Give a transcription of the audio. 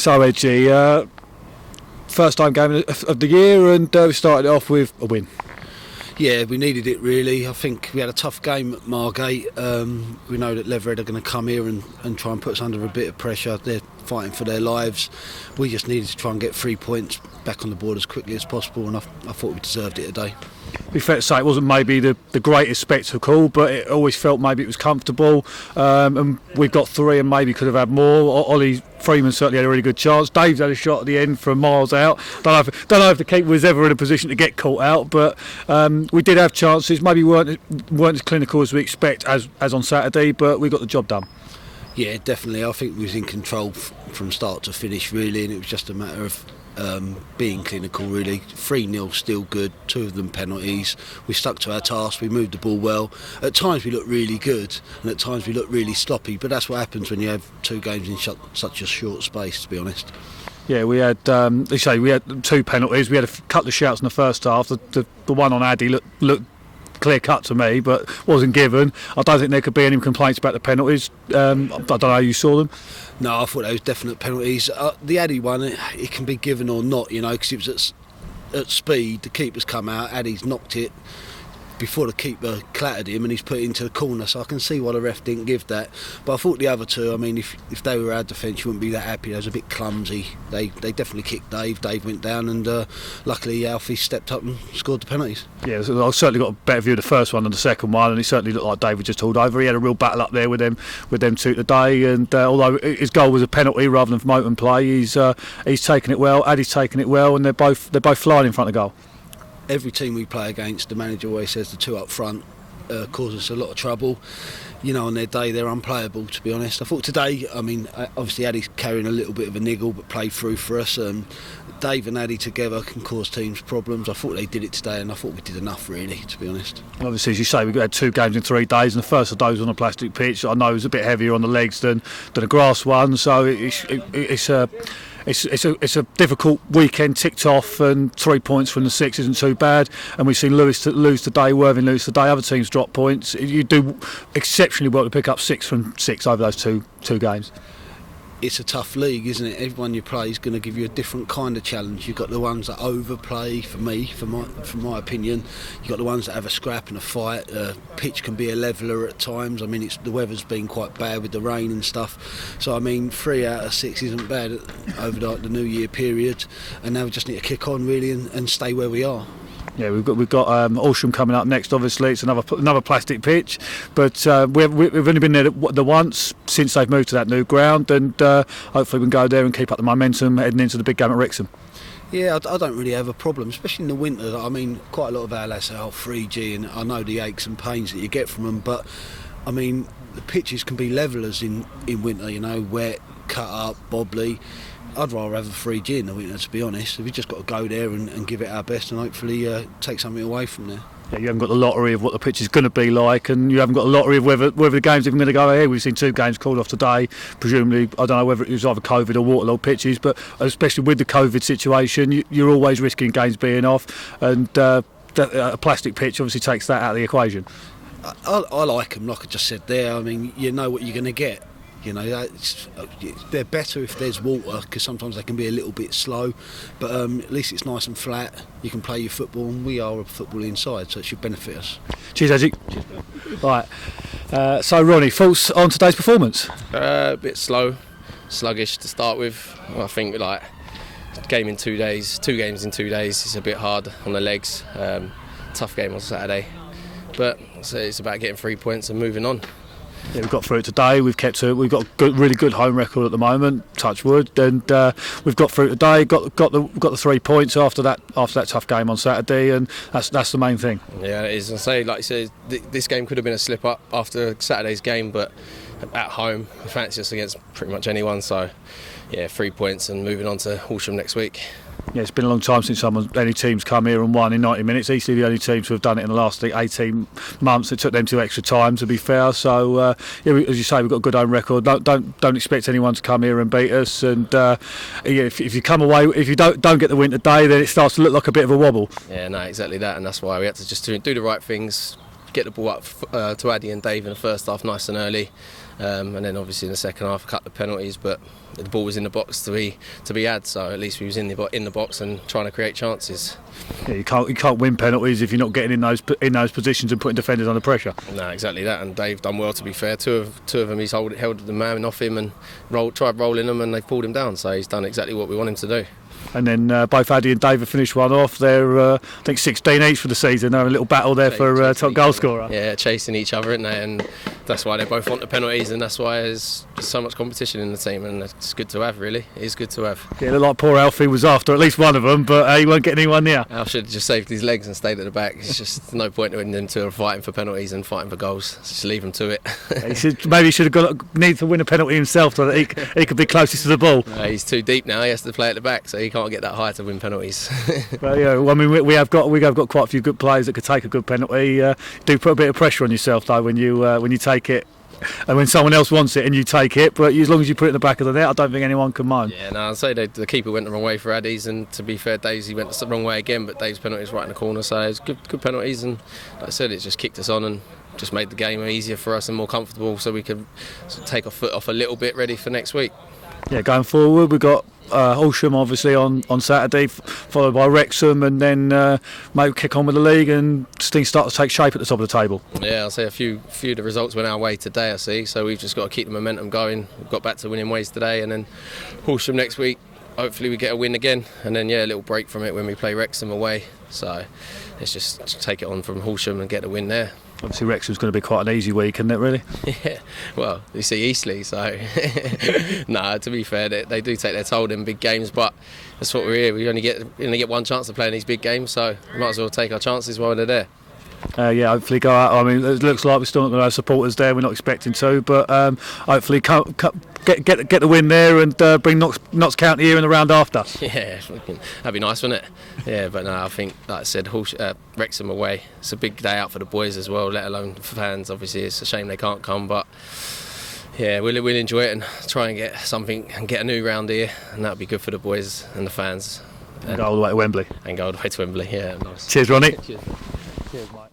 So Edgy, first time game of the year, and we started it off with a win. Yeah, we needed it really. I think we had a tough game at Margate. We know that Leatherhead are going to come here and try and put us under a bit of pressure. They're fighting for their lives. We just needed to try and get 3 points back on the board as quickly as possible, and I thought we deserved it today. Be fair to say it wasn't maybe the greatest spectacle, but it always felt maybe it was comfortable, and we got 3 and maybe could have had more. Ollie Freeman certainly had a really good chance. Dave's had a shot at the end from miles out. Don't know if the keeper was ever in a position to get caught out, but we did have chances. Maybe weren't as clinical as we expect as on Saturday, but we got the job done. Yeah, definitely. I think we was in control from start to finish really, and it was just a matter of being clinical really. 3-0 still good, 2 of them penalties. We stuck to our task, we moved the ball well. At times we looked really good and at times we looked really sloppy, but that's what happens when you have 2 games in such a short space, to be honest. Yeah, we had we had 2 penalties. We had a couple of shouts in the first half. The one on Addy looked clear cut to me, but wasn't given. I don't think there could be any complaints about the penalties. I don't know how you saw them. No, I thought they was definite penalties. The Addy one, it can be given or not, because it was at speed. The keeper's come out, Addy's knocked it before the keeper clattered him, and he's put it into the corner, so I can see why the ref didn't give that. But I thought the other 2, if they were our defence, you wouldn't be that happy. They was a bit clumsy. They definitely kicked Dave went down, and luckily Alfie stepped up and scored the penalties. Yeah, I certainly got a better view of the first one than the second one, and it certainly looked like David just hauled over. He had a real battle up there with them 2 today, and although his goal was a penalty rather than from open play, he's taken it well, Addy's taken it well, and they're both flying in front of goal. Every team we play against, the manager always says the 2 up front cause us a lot of trouble. On their day they're unplayable, to be honest. I thought today, obviously Addy's carrying a little bit of a niggle, but played through for us. Dave and Addy together can cause teams problems. I thought they did it today, and I thought we did enough, really, to be honest. Obviously, as you say, we had 2 games in 3 days, and the first of those on a plastic pitch. I know it was a bit heavier on the legs than a grass one, so it's a difficult weekend ticked off, and 3 points from the 6 isn't too bad. And we've seen Lewis lose today, Worthing lose today. Other teams drop points. You do exceptionally well to pick up 6 from 6 over those two games. It's a tough league, isn't it? Everyone you play is going to give you a different kind of challenge. You've got the ones that overplay, from my opinion. You've got the ones that have a scrap and a fight. Pitch can be a leveller at times. The weather's been quite bad with the rain and stuff. So 3 out of 6 isn't bad over the New Year period. And now we just need to kick on really and stay where we are. Yeah, we've got Horsham coming up next. Obviously, it's another plastic pitch, but we've only been there the once since they've moved to that new ground, and hopefully we can go there and keep up the momentum heading into the big game at Wrexham. Yeah, I don't really have a problem, especially in the winter. Quite a lot of our lads say, 3G, and I know the aches and pains that you get from them, but the pitches can be levellers in winter. Wet, cut up, bobbly. I'd rather have a 3G in the winter, to be honest. We've just got to go there and give it our best, and hopefully take something away from there. Yeah, you haven't got the lottery of what the pitch is going to be like, and you haven't got the lottery of whether the game's even going to go ahead. We've seen 2 games called off today. Presumably, I don't know whether it was either COVID or waterlogged pitches, but especially with the COVID situation, you're always risking games being off, and a plastic pitch obviously takes that out of the equation. I like them, like I just said there. You know what you're going to get. They're better if there's water, because sometimes they can be a little bit slow, but at least it's nice and flat. You can play your football, and we are a football inside, so it should benefit us. Cheers, Edgy. Right, so Ronnie, thoughts on today's performance? A bit sluggish to start with. I think game in 2 days, 2 games in 2 days, it's a bit hard on the legs. Tough game on Saturday, but it's about getting 3 points and moving on. Yeah, we've got through it today. We've got a really good home record at the moment, touch wood, and we've got through it today. Got the 3 points after that tough game on Saturday, and that's the main thing. Yeah, it is. I say, like you said, this game could have been a slip up after Saturday's game, but at home, we fancy us against pretty much anyone. So, yeah, 3 points and moving on to Horsham next week. Yeah, it's been a long time since any team's come here and won in 90 minutes. Easily the only teams who have done it in the last 18 months. It took them 2 extra time, to be fair. So, as you say, we've got a good home record. Don't expect anyone to come here and beat us. And if you come away, if you don't get the win today, then it starts to look like a bit of a wobble. Yeah, no, exactly that, and that's why we had to just do the right things. Get the ball up to Addy and Dave in the first half nice and early, and then obviously in the second half a couple of penalties, but the ball was in the box to be had, so at least we was in the box and trying to create chances. Yeah, you can't win penalties if you're not getting in those positions and putting defenders under pressure. No, exactly that, and Dave done well, to be fair. Two of them he's held the man off him and tried rolling them, and they've pulled him down, so he's done exactly what we want him to do. And then both Addy and Dave have finished one off. They're I think 16 each for the season. They're a little battle there for top goal scorer. Yeah, chasing each other, isn't they? And that's why they both want the penalties, and that's why there's just so much competition in the team, and it's good to have, really. It is good to have. Yeah, it looked like poor Alfie was after at least one of them, but he won't get anyone near. Alf should have just saved his legs and stayed at the back. It's just no point in them two fighting for penalties and fighting for goals. Just leave them to it. Maybe he should have need to win a penalty himself so that he could be closest to the ball. He's too deep now. He has to play at the back, so he can't get that high to win penalties. Well, yeah, I mean, we have got quite a few good players that could take a good penalty. Do put a bit of pressure on yourself though when you take it, and when someone else wants it and you take it. But as long as you put it in the back of the net, I don't think anyone can mind. Yeah, no, I'd say the keeper went the wrong way for Addy's, and to be fair, Dave's went the wrong way again. But Dave's penalty was right in the corner, so it's good penalties. And like I said, it just kicked us on and just made the game easier for us and more comfortable, so we could take our foot off a little bit, ready for next week. Yeah, going forward, we've got Horsham obviously on Saturday, followed by Wrexham, and then maybe kick on with the league and things start to take shape at the top of the table. Yeah, I'll say a few of the results went our way today, I see, so we've just got to keep the momentum going. We've got back to winning ways today, and then Horsham next week, hopefully we get a win again, and then a little break from it when we play Wrexham away, so let's just take it on from Horsham and get a win there. Obviously Wrexham's going to be quite an easy week, isn't it, really? Yeah, well, you see Eastleigh, so no, to be fair, they do take their toll in big games, but that's what we're here. We only get one chance to play in these big games, so we might as well take our chances while they're there. Yeah, hopefully go out. I mean, it looks like we're still not going to have supporters there. We're not expecting to, but hopefully get the win there and bring Notts County here in the round after. Yeah, that'd be nice, wouldn't it? Yeah, but no, I think, like I said, Wrexham away. It's a big day out for the boys as well, let alone for fans. Obviously, it's a shame they can't come, but yeah, we'll enjoy it and try and get something and get a new round here, and that'll be good for the boys and the fans. And go all the way to Wembley. And go all the way to Wembley. Yeah, nice. Cheers, Ronnie. Cheers. Cheers, mate.